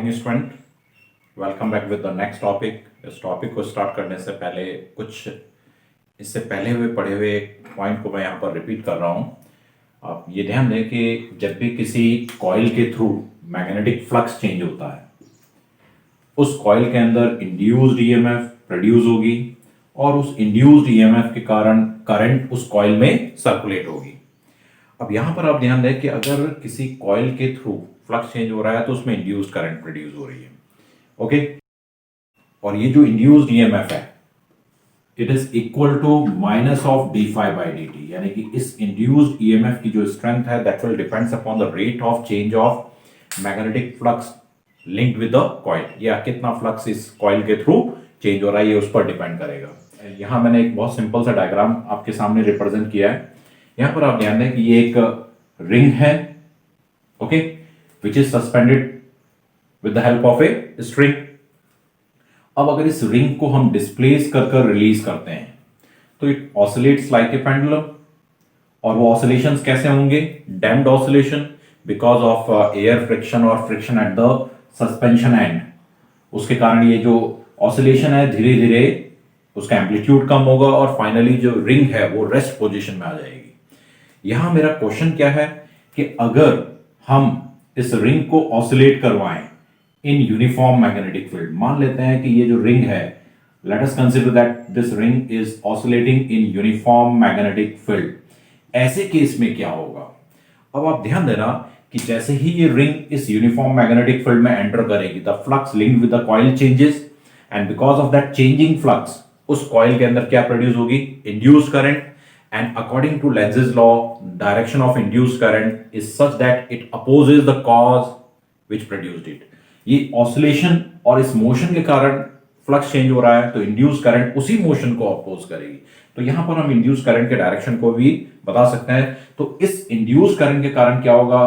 Morning student, welcome back with the next topic. इस topic को start करने से पहले कुछ इससे पहले हुए पढ़े हुए पॉइंट को मैं यहाँ पर रिपीट कर रहा हूँ। आप ये ध्यान दें कि जब भी किसी कॉइल के थ्रू मैग्नेटिक फ्लक्स चेंज होता है, उस कॉइल के अंदर इंड्यूस्ड ईएमएफ प्रोड्यूस होगी और उस इंड्यूस्ड ईएमएफ के कारण करंट उस कॉइल में सर्कुलेट होगी। अब यहां पर आप ध्यान दें कि अगर किसी कॉइल के थ्रू फ्लक्स चेंज हो रहा है तो उसमें इंड्यूस्ड करंट प्रोड्यूस हो रही है। ओके, और ये जो इंड्यूस्ड ईएमएफ है it is equal to minus of d phi by d t, यानी कि इस इंड्यूस्ड ईएमएफ की जो स्ट्रेंथ है that will depends upon the rate of change of magnetic flux linked with the coil, या कितना flux इस कॉइल के थ्रू चेंज हो रहा है ये उस पर डिपेंड करेगा। यहां मैंने एक बहुत सिंपल सा डायग्राम आपके सामने रिप्रेजेंट किया है। यहां पर आप ध्यान दें कि ये एक रिंग है, okay, which is suspended with the help of a string. अब अगर इस रिंग को हम डिस्प्लेस कर रिलीज करते हैं तो it oscillates like a pendulum, और वो ऑसिलेशंस कैसे होंगे? Damped oscillation because of air friction और friction at the suspension end. उसके कारण ये जो ऑसिलेशन है धीरे धीरे उसका एम्पलीट्यूड कम होगा और फाइनली जो रिंग है वो रेस्ट पोजीशन में आ जाएगी। यहां मेरा क्वेश्चन क्या है कि अगर हम इस रिंग को ऑसिलेट करवाएं इन यूनिफॉर्म मैग्नेटिक फील्ड, मान लेते हैं कि ये जो रिंग है, let us consider that this ring is oscillating in uniform magnetic field, ऐसे केस में क्या होगा? अब आप ध्यान देना कि जैसे ही ये रिंग इस यूनिफॉर्म मैग्नेटिक फील्ड में एंटर करेगी, the flux linked with the coil changes, and because of that changing flux उस कॉइल के अंदर क्या प्रोड्यूस होगी? Induced current. And according to Lenz's law, direction of induced current is such that it opposes the cause which produced it. ये oscillation और इस motion के कारण फ्लक्स चेंज हो रहा है तो इंड्यूस करंट उसी मोशन को अपोज करेगी। तो यहां पर हम इंड्यूस करंट के डायरेक्शन को भी बता सकते हैं। तो इस इंड्यूस करंट के कारण क्या होगा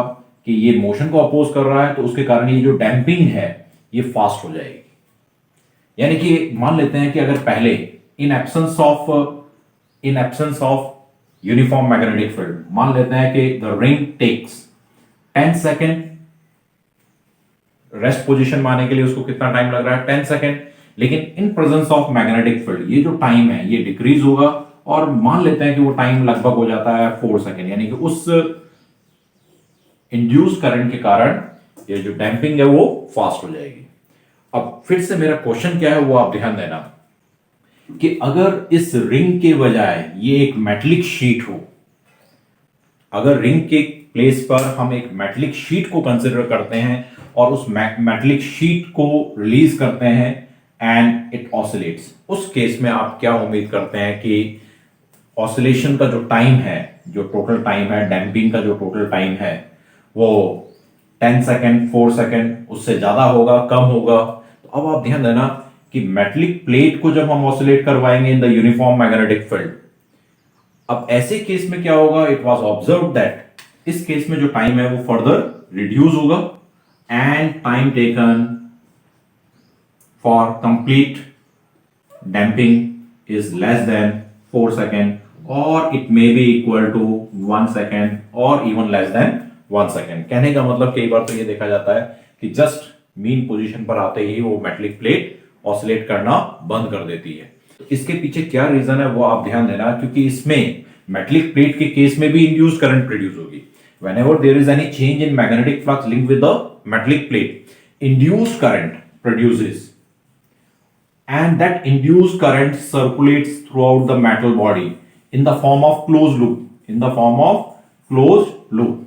कि ये मोशन को अपोज कर रहा है तो उसके कारण ये जो डैम्पिंग है ये फास्ट हो जाएगी। यानी कि मान लेते हैं कि अगर पहले in absence of uniform magnetic field, मान लेते हैं कि the ring takes 10 second rest position में आने के लिए, उसको कितना टाइम लग रहा है? 10 सेकेंड। लेकिन in presence of magnetic field ये जो टाइम है ये डिक्रीज होगा और मान लेते हैं कि वो टाइम लगभग हो जाता है 4 सेकेंड, यानी कि उस इंड्यूस करंट के कारण ये जो डैम्पिंग है वो फास्ट हो जाएगी। अब फिर से मेरा क्वेश्चन क्या है वो आप ध्यान देना कि अगर इस रिंग के बजाय ये एक मेटलिक शीट हो, अगर रिंग के प्लेस पर हम एक मेटलिक शीट को कंसिडर करते हैं और उस मेटलिक शीट को रिलीज करते हैं एंड इट ऑसिलेट्स, उस केस में आप क्या उम्मीद करते हैं कि ऑसिलेशन का जो टाइम है, जो टोटल टाइम है, डैम्पिंग का जो टोटल टाइम है वो 10 सेकेंड, 4 सेकेंड, उससे ज्यादा होगा, कम होगा? तो अब आप ध्यान देना कि मेटलिक प्लेट को जब हम ऑसिलेट करवाएंगे in the uniform magnetic field, अब ऐसे केस में क्या होगा? इट वाज ऑब्जर्व्ड दैट इस केस में जो टाइम है वो फर्दर रिड्यूस होगा and time taken for complete damping is less than 4 second और it may be equal to 1 second और इवन लेस देन 1 सेकेंड। कहने का मतलब कई बार तो ये देखा जाता है कि जस्ट मीन पोजीशन पर आते ही वो मेटलिक प्लेट ऑसिलेट करना बंद कर देती है। तो इसके पीछे क्या रीजन है वो आप ध्यान देना, क्योंकि इसमें मेटलिक प्लेट के केस में भी इंड्यूस्ड करंट प्रोड्यूस होगी। Whenever there is any change in magnetic flux linked with the metallic plate, induced current produces, and that induced current circulates throughout the metal body in the form of closed loop, in the form of closed loop,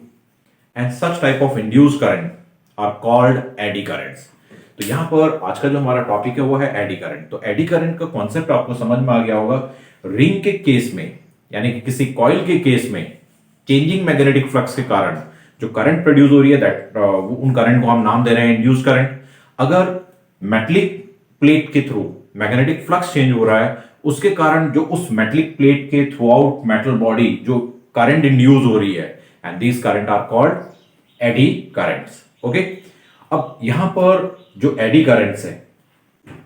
and such type of induced current are called eddy currents. तो यहां पर आज का जो हमारा topic है वो है एडी करंट। तो एडी करंट का कॉन्सेप्ट आपको समझ में आ गया होगा। रिंग के केस में, यानी कि किसी कॉइल के केस में चेंजिंग मैग्नेटिक फ्लक्स के कारण जो करंट प्रोड्यूस हो रही है दैट उन करंट को हम नाम दे रहे हैं इंड्यूस करंट। अगर मेटलिक प्लेट के थ्रू मैग्नेटिक फ्लक्स चेंज हो रहा है उसके कारण जो उस मेटलिक प्लेट के थ्रू आउट मेटल बॉडी जो करंट इंड्यूस हो रही है, and these current are called eddy currents. Okay, अब यहां पर जो एडी करंट्स है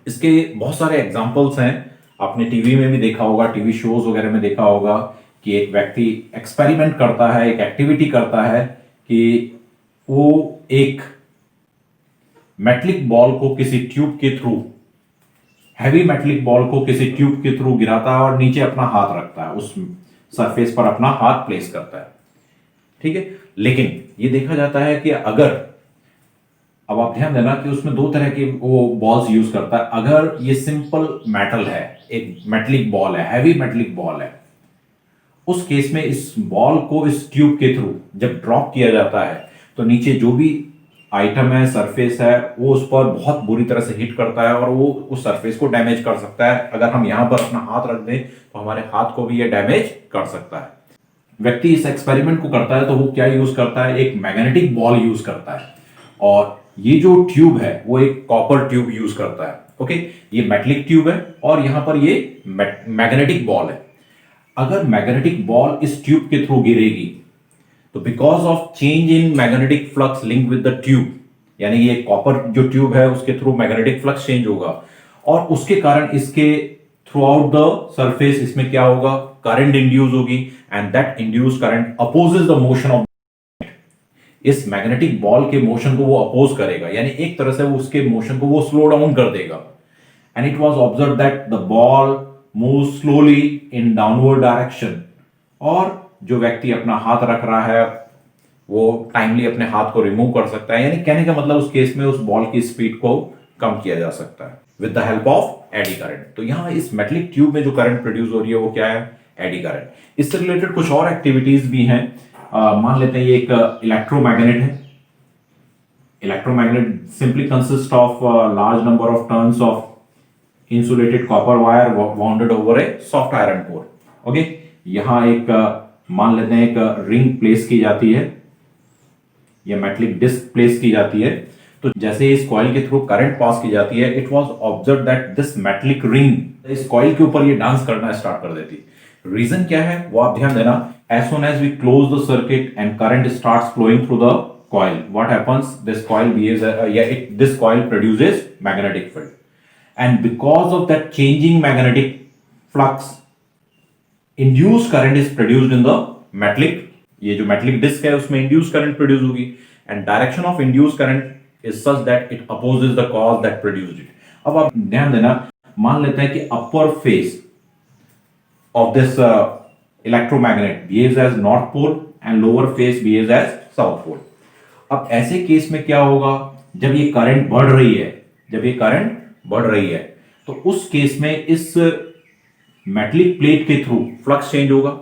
इसके बहुत सारे एग्जांपल्स हैं। आपने टीवी में भी देखा होगा, टीवी शोज वगैरह में देखा होगा कि एक व्यक्ति एक्सपेरिमेंट करता है, एक एक्टिविटी करता है कि वो एक मेटलिक बॉल को किसी ट्यूब के थ्रू, हैवी मेटलिक बॉल को किसी ट्यूब के थ्रू गिराता है और नीचे अपना हाथ रखता है, उस सरफेस पर अपना हाथ प्लेस करता है, ठीक है। लेकिन ये देखा जाता है कि अगर, अब आप ध्यान देना कि उसमें दो तरह के वो बॉल्स यूज करता है। अगर ये सिंपल मेटल है, एक मेटलिक बॉल है, हैवी मेटलिक बॉल है, उस केस में इस बॉल को इस ट्यूब के थ्रू जब ड्रॉप किया जाता है तो नीचे जो भी आइटम है, सरफेस है, वो उस पर बहुत बुरी तरह से हिट करता है और वो उस सरफेस को डैमेज कर सकता है। अगर हम यहां पर अपना हाथ रख दें तो हमारे हाथ को भी ये डैमेज कर सकता है। व्यक्ति इस एक्सपेरिमेंट को करता है तो वो क्या यूज करता है, एक मैग्नेटिक बॉल यूज करता है, और ये जो ट्यूब है वो एक कॉपर ट्यूब यूज करता है। ओके, ये मेटलिक ट्यूब है और यहां पर ये मैग्नेटिक बॉल है। अगर मैग्नेटिक बॉल इस ट्यूब के थ्रू गिरेगी तो because of change in magnetic flux link with the tube, यानी ये कॉपर जो ट्यूब है उसके थ्रू मैग्नेटिक फ्लक्स चेंज होगा और उसके कारण इसके थ्रू आउट द सरफेस इसमें क्या होगा, करंट इंड्यूस होगी, and that induce current opposes the motion of, इस मैग्नेटिक बॉल के मोशन को वो अपोज करेगा, यानी एक तरह से वो उसके मोशन को वो स्लो डाउन कर देगा। And it was observe that the ball move slowly in downward direction, और जो व्यक्ति अपना हाथ रख रहा है वो टाइमली अपने हाथ को रिमूव कर सकता है, यानी कहने का मतलब उस केस में उस बॉल की स्पीड को कम किया जा सकता है with the help of eddy current. तो यहां इस मेटलिक ट्यूब में जो करंट प्रोड्यूस हो रही है वो क्या है, एडी करंट। इससे रिलेटेड कुछ और एक्टिविटीज भी हैं। मान लेते हैं ये एक इलेक्ट्रोमैग्नेट है। Electromagnet simply consist of large number of turns of insulated copper wire bounded over A soft iron core. Okay, यहां एक मान लेते हैं एक रिंग प्लेस की जाती है या मेटलिक डिस्क प्लेस की जाती है। तो जैसे इस कॉइल के थ्रू करंट पास की जाती है, it was observe that this metallic ring इस कॉइल के ऊपर ये डांस करना स्टार्ट कर देती। रीजन क्या है वो आप ध्यान देना। As soon as we close the circuit and current starts flowing through the coil, what happens? This coil behaves, this coil produces magnetic field, and because of that changing magnetic flux, induced current is produced in the metallic. ये जो metallic disc है उसमें induced current produce होगी, and direction of induced current is such that it opposes the cause that produced it. अब आप ध्यान देना, मान लेते हैं कि upper face of this electromagnet behaves as north pole and lower face behaves as south pole. अब ऐसे केस में क्या होगा, जब ये करंट बढ़ रही है, जब ये करंट बढ़ रही है तो उस केस में इस मेटलिक प्लेट के थ्रू फ्लक्स चेंज होगा।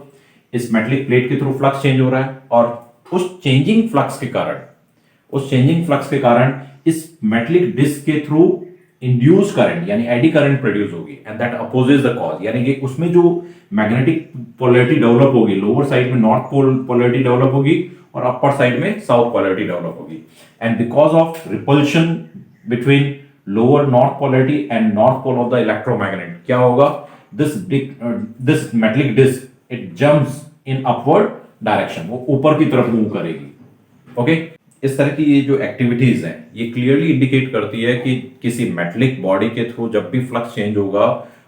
इस मेटलिक प्लेट के थ्रू फ्लक्स चेंज हो रहा है और उस चेंजिंग फ्लक्स के कारण, उस चेंजिंग फ्लक्स के कारण इस मेटलिक डिस्क के थ्रू इंड्यूस करंट यानी एडी करंट प्रोड्यूस होगी, and that opposes the cause, यानी कि उसमें जो मैग्नेटिक पोलैरिटी डेवलप होगी, लोअर साइड में नॉर्थ पोल पोलैरिटी डेवलप होगी और अपर साइड में साउथ पोलैरिटी डेवलप होगी। And because of repulsion between lower north polarity and north pole of the electromagnet क्या होगा, this metallic disc it jumps in upward direction, वो ऊपर की तरफ मूव करेगी। ओके, इस तरह की ये जो एक्टिविटीज हैं ये क्लियरली इंडिकेट करती है कि किसी मेटलिक बॉडी के थ्रू जब भी फ्लक्स चेंज होगा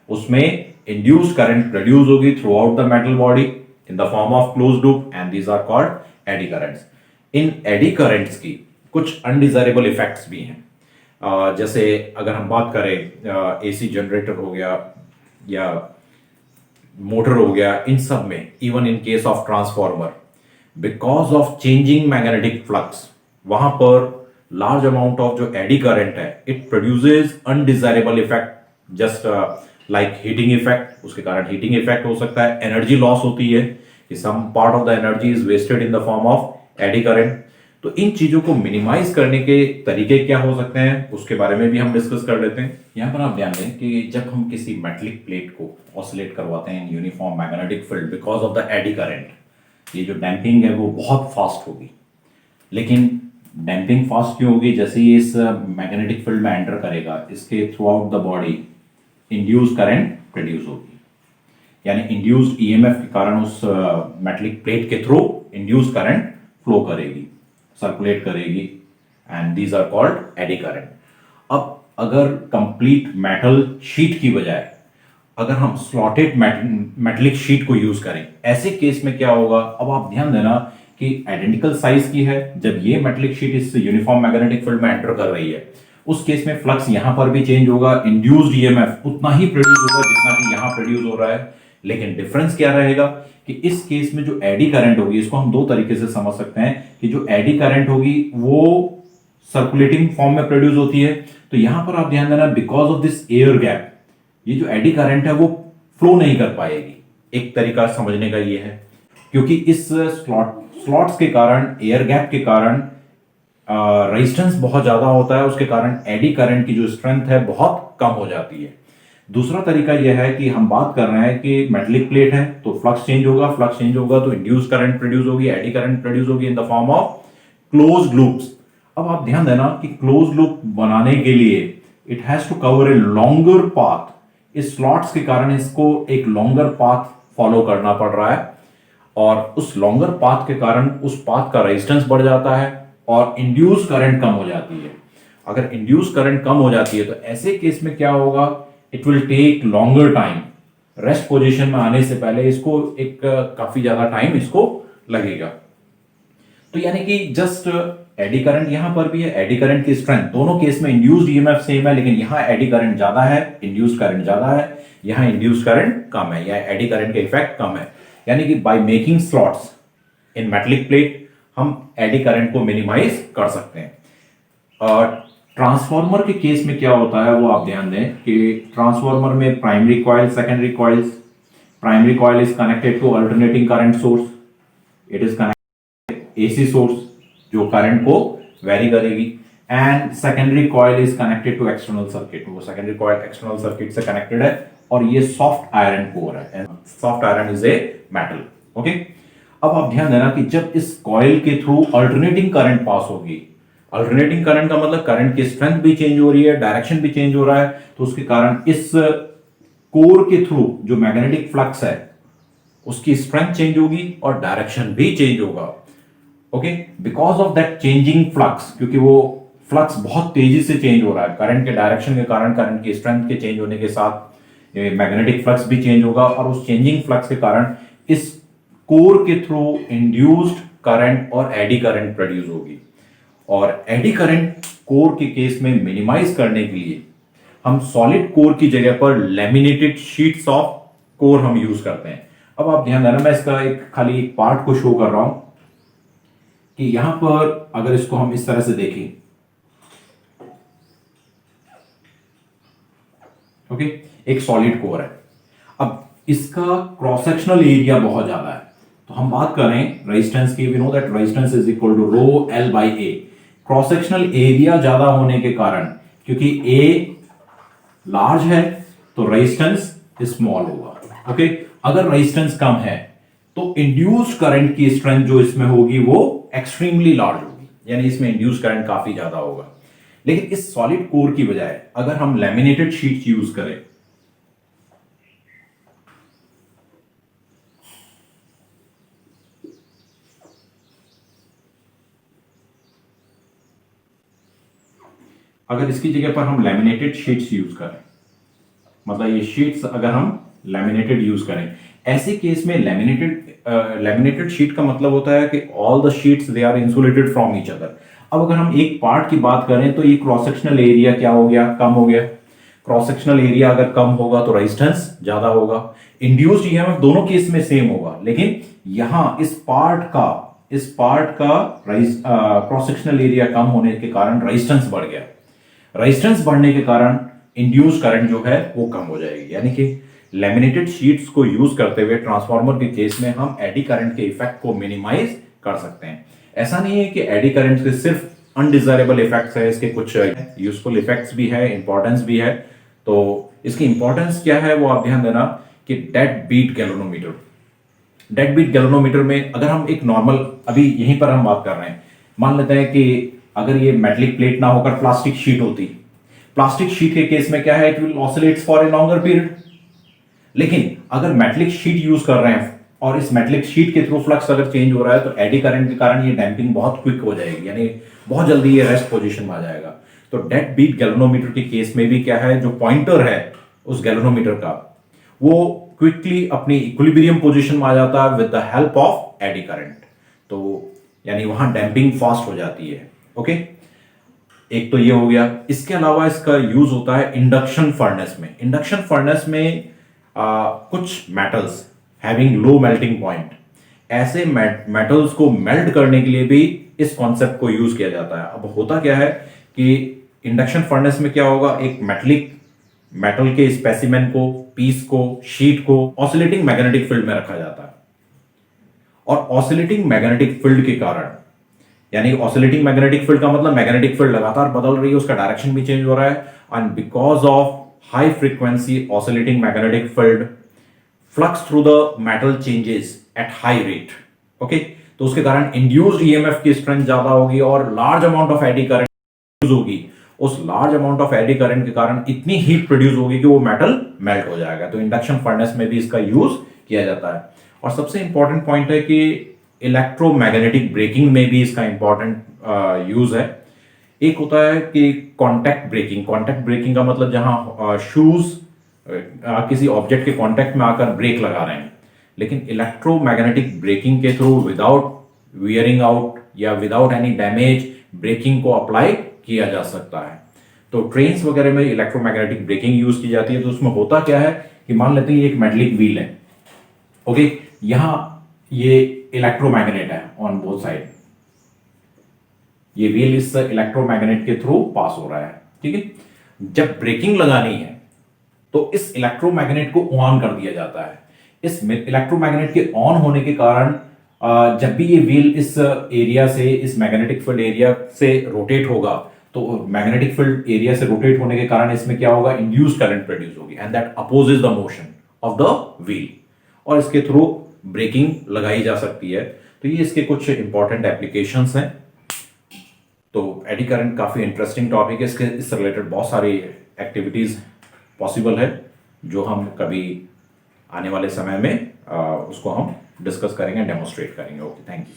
उसमें इंड्यूस्ड करंट प्रोड्यूस होगी throughout the metal body in the form of closed loop, and these are called eddy currents. इन एडी करंट्स की कुछ अनडिजायरेबल इफेक्ट्स भी हैं। जैसे अगर हम बात करें एसी जनरेटर हो गया या मोटर हो गया, इन सब में even in case of transformer, because of changing magnetic flux वहां पर लार्ज अमाउंट ऑफ जो एडी करंट है it produces undesirable effect, just like heating effect. उसके कारण हीटिंग इफेक्ट हो सकता है, एनर्जी लॉस होती है कि some part of the energy is wasted in the form of eddy current. तो इन चीजों को मिनिमाइज करने के तरीके क्या हो सकते हैं उसके बारे में भी हम डिस्कस कर लेते हैं। यहां पर आप ध्यान दें कि जब हम किसी मेटलिक प्लेट को ऑसिलेट करवाते हैं in uniform magnetic field because of the eddy current, ये जो डैम्पिंग है वो बहुत फास्ट होगी। लेकिन डैम्पिंग फास्ट क्यों होगी, जैसे ये इस मैग्नेटिक फील्ड में एंटर करेगा इसके throughout the body induced current produce होगी, यानी इंड्यूस्ड ईएमएफ के कारण उस मेटलिक प्लेट के थ्रू इंड्यूस्ड करंट फ्लो करेगी, सर्कुलेट करेगी, and these are called eddy current. अब अगर कंप्लीट मेटल शीट की बजाय अगर हम स्लॉटेड मेटलिक शीट को यूज करें, ऐसे केस में क्या होगा, अब आप ध्यान देना कि आइडेंटिकल साइज की है, जब ये मेटलिक शीट इस यूनिफॉर्म मैग्नेटिक फील्ड में एंटर कर रही है उस केस में फ्लक्स यहां पर भी चेंज होगा, इंड्यूस्ड ईएमएफ उतना ही प्रोड्यूस होगा जितना कि यहां प्रोड्यूस हो रहा है। लेकिन डिफरेंस क्या रहेगा कि इस केस में जो एडी करंट होगी, इसको हम दो तरीके से समझ सकते हैं कि जो एडी करंट होगी वो सर्कुलेटिंग फॉर्म में प्रोड्यूस होती है। तो यहां पर आप ध्यान देना, because of this air gap ये जो एडी करंट है वो फ्लो नहीं कर पाएगी। एक तरीका समझने का ये है, क्योंकि इस स्लॉट्स के कारण, एयर गैप के कारण रेजिस्टेंस बहुत ज्यादा होता है, उसके कारण एडी करंट की जो स्ट्रेंथ है बहुत कम हो जाती है। दूसरा तरीका यह है कि हम बात कर रहे हैं कि मेटलिक प्लेट है तो फ्लक्स चेंज होगा, फ्लक्स चेंज होगा तो इंड्यूस करंट प्रोड्यूस होगी, एडी करंट प्रोड्यूस होगी इन the form of closed loops. अब आप ध्यान देना कि क्लोज लूप बनाने के लिए it has to cover a longer path. इस स्लॉट्स के कारण इसको एक लॉन्गर पाथ फॉलो करना पड़ रहा है, और उस लॉन्गर पाथ के कारण उस पाथ का रेजिस्टेंस बढ़ जाता है और इंड्यूस करंट कम हो जाती है। अगर इंड्यूस करंट कम हो जाती है तो ऐसे केस में क्या होगा, it will take longer time. Rest position में आने से पहले इसको एक काफी ज्यादा टाइम इसको लगेगा। तो यानी कि जस्ट एडी करंट यहां पर भी है, एडी करंट की स्ट्रेंथ दोनों केस में इंड्यूस्ड ईएमएफ सेम है, लेकिन यहां एडी करंट ज्यादा है, इंड्यूस्ड करंट ज्यादा है, यहां इंड्यूस्ड करंट कम है, या एडी करंट का इफेक्ट कम है। यानी कि by making slots in metallic plate हम एडी करंट को मिनिमाइज कर सकते हैं। और ट्रांसफार्मर के केस में क्या होता है वो आप ध्यान दें कि ट्रांसफार्मर में primary coil, secondary coils, primary coil is connected to alternating current source, it is connected AC source जो करंट को वेरी करेगी, and secondary coil is connected to external circuit. वो सेकेंडरी कॉइल एक्सटर्नल सर्किट से connected है और ये soft iron core है, soft iron is a metal. Okay, अब आप ध्यान देना कि जब इस कॉइल के थ्रू अल्टरनेटिंग करंट पास होगी, अल्टरनेटिंग करंट का मतलब करंट की स्ट्रेंथ भी चेंज हो रही है, डायरेक्शन भी चेंज हो रहा है, तो उसके कारण इस कोर के थ्रू जो मैग्नेटिक फ्लक्स है उसकी स्ट्रेंथ चेंज होगी और डायरेक्शन भी चेंज होगा। Okay, because of that changing flux, क्योंकि वो फ्लक्स बहुत तेजी से चेंज हो रहा है करंट के डायरेक्शन के कारण, करंट की स्ट्रेंथ के चेंज होने के साथ मैग्नेटिक फ्लक्स भी चेंज होगा, और उस चेंजिंग फ्लक्स के कारण इस कोर के थ्रू इंड्यूस्ड करंट और एडी करंट प्रोड्यूस होगी। और एडी करंट कोर के केस में मिनिमाइज करने के लिए हम सॉलिड कोर की जगह पर लैमिनेटेड शीट्स ऑफ कोर हम यूज करते हैं। अब आप ध्यान देना, मैं इसका खाली एक पार्ट को शो कर रहा हूं कि यहां पर अगर इसको हम इस तरह से देखें, ओके, एक सॉलिड कोर है। अब इसका क्रॉस सेक्शनल एरिया बहुत ज्यादा है, तो हम बात करें रेजिस्टेंस की, we know that resistance is equal to rho l by A. Cross sectional area ज्यादा होने के कारण, क्योंकि ए लार्ज है तो रेजिस्टेंस स्मॉल होगा। ओके, अगर रेजिस्टेंस कम है तो इंड्यूस्ड करंट की स्ट्रेंथ जो इसमें होगी वो एक्सट्रीमली लार्ज होगी, यानी इसमें इंड्यूस्ड करंट काफी ज्यादा होगा। लेकिन इस सॉलिड कोर की बजाय अगर हम लैमिनेटेड शीट्स यूज करें, अगर इसकी जगह पर हम लैमिनेटेड शीट्स यूज करें, मतलब ये शीट्स अगर हम लैमिनेटेड यूज करें, ऐसे केस में लैमिनेटेड शीट का मतलब होता है कि all the sheets they are insulated from each other. अब अगर हम एक पार्ट की बात करें तो ये क्रॉस सेक्शनल एरिया क्या हो गया, कम हो गया। क्रॉस सेक्शनल एरिया अगर कम होगा तो रेजिस्टेंस ज्यादा होगा, इंड्यूस्ड ईएमएफ दोनों केस में सेम होगा, लेकिन यहां इस पार्ट का क्रॉस सेक्शनल एरिया कम होने के कारण रेजिस्टेंस बढ़ गया। रेजिस्टेंस बढ़ने के कारण इंड्यूस करंट जो है वो कम हो जाएगी। यानी कि लैमिनेटेड शीट्स को यूज करते हुए ट्रांसफार्मर के केस में हम एडी करंट के इफेक्ट को मिनिमाइज कर सकते हैं। ऐसा नहीं है कि एडी करंट के सिर्फ अनडिजायरेबल इफेक्ट्स है, इसके कुछ यूजफुल इफेक्ट्स भी है, इंपॉर्टेंस भी है। तो इसकी इंपॉर्टेंस क्या है वो आप ध्यान देना कि डेड बीट गैल्वेनोमीटर में अगर हम एक नॉर्मल, अभी यहीं पर हम बात कर रहे हैं, मान लेते हैं कि अगर ये मेटलिक प्लेट ना होकर प्लास्टिक शीट होती, प्लास्टिक शीट के केस में क्या है, it will oscillates for a longer period. लेकिन अगर मेटलिक शीट यूज कर रहे हैं और इस मेटलिक शीट के थ्रू फ्लक्स अगर चेंज हो रहा है तो एडी करंट के कारण ये डैंपिंग बहुत क्विक हो जाएगी, यानी बहुत जल्दी ये रेस्ट पोजीशन में आ जाएगा। तो डेड बीट गैल्वेनोमीटर के केस में भी क्या है, जो पॉइंटर है उस गैल्वेनोमीटर का वो क्विकली अपनी इक्विलिब्रियम पोजीशन में आ जाता है with the help of eddy current. तो यानी वहां डैंपिंग फास्ट हो जाती है। ओके, एक तो ये हो गया। इसके अलावा इसका यूज होता है इंडक्शन फर्नेस में। इंडक्शन फर्नेस में कुछ metals having low melting point, ऐसे मेटल्स को मेल्ट करने के लिए भी इस कॉन्सेप्ट को यूज किया जाता है। अब होता क्या है कि इंडक्शन फर्नेस में क्या होगा, एक मेटल के स्पेसिमेन को, पीस को, शीट को ऑसिलेटिंग मैग्नेटिक फील्ड में रखा जाता है। और ऑसिलेटिंग मैग्नेटिक फील्ड के कारण, यानी ऑसिलेटिंग मैग्नेटिक फील्ड का मतलब मैग्नेटिक फील्ड लगातार बदल रही है, उसका डायरेक्शन भी चेंज हो रहा है, and because of high frequency oscillating magnetic field flux through the metal changes at high rate. Okay, तो उसके कारण इंड्यूस्ड ईएमएफ की स्ट्रेंथ ज्यादा होगी और large amount of eddy current होगी। उस large amount of eddy current के कारण इतनी हीट प्रोड्यूस होगी कि वो मेटल मेल्ट हो जाएगा। तो इंडक्शन फर्नेस में भी इसका यूज किया जाता है। और सबसे इंपॉर्टेंट पॉइंट है कि इलेक्ट्रोमैग्नेटिक ब्रेकिंग में भी इसका इंपॉर्टेंट यूज है। एक होता है कि कॉन्टैक्ट ब्रेकिंग। कॉन्टैक्ट ब्रेकिंग का मतलब जहां शूज किसी ऑब्जेक्ट के कॉन्टैक्ट में आकर ब्रेक लगा रहे हैं, लेकिन इलेक्ट्रोमैग्नेटिक ब्रेकिंग के थ्रू विदाउट वियरिंग आउट या विदाउट एनी डैमेज ब्रेकिंग को अप्लाई किया जा सकता है। तो ट्रेन्स वगैरह में इलेक्ट्रोमैग्नेटिक ब्रेकिंग यूज की जाती है। तो उसमें होता क्या है कि मान लेते हैं ये एक मेटलिक व्हील है, ओके, यहां ये इलेक्ट्रोमैग्नेट है ऑन बोथ साइड, ये व्हील इस इलेक्ट्रोमैग्नेट के थ्रू पास हो रहा है, ठीक है। जब ब्रेकिंग लगानी है तो इस इलेक्ट्रोमैग्नेट को ऑन कर दिया जाता है। इस इलेक्ट्रोमैग्नेट के ऑन होने के कारण जब भी ये व्हील इस एरिया से, इस मैग्नेटिक फील्ड एरिया से रोटेट होगा, तो मैग्नेटिक फील्ड एरिया से रोटेट होने के कारण इसमें क्या होगा, इंड्यूस्ड करंट प्रोड्यूस होगी, and that opposes the motion of the wheel, और इसके थ्रू ब्रेकिंग लगाई जा सकती है। तो ये इसके कुछ इंपॉर्टेंट एप्लीकेशंस हैं। तो एडी करंट काफी इंटरेस्टिंग टॉपिक है। इससे रिलेटेड बहुत सारी एक्टिविटीज पॉसिबल है जो हम कभी आने वाले समय में उसको हम डिस्कस करेंगे, डेमोन्स्ट्रेट करेंगे। Okay, thank you.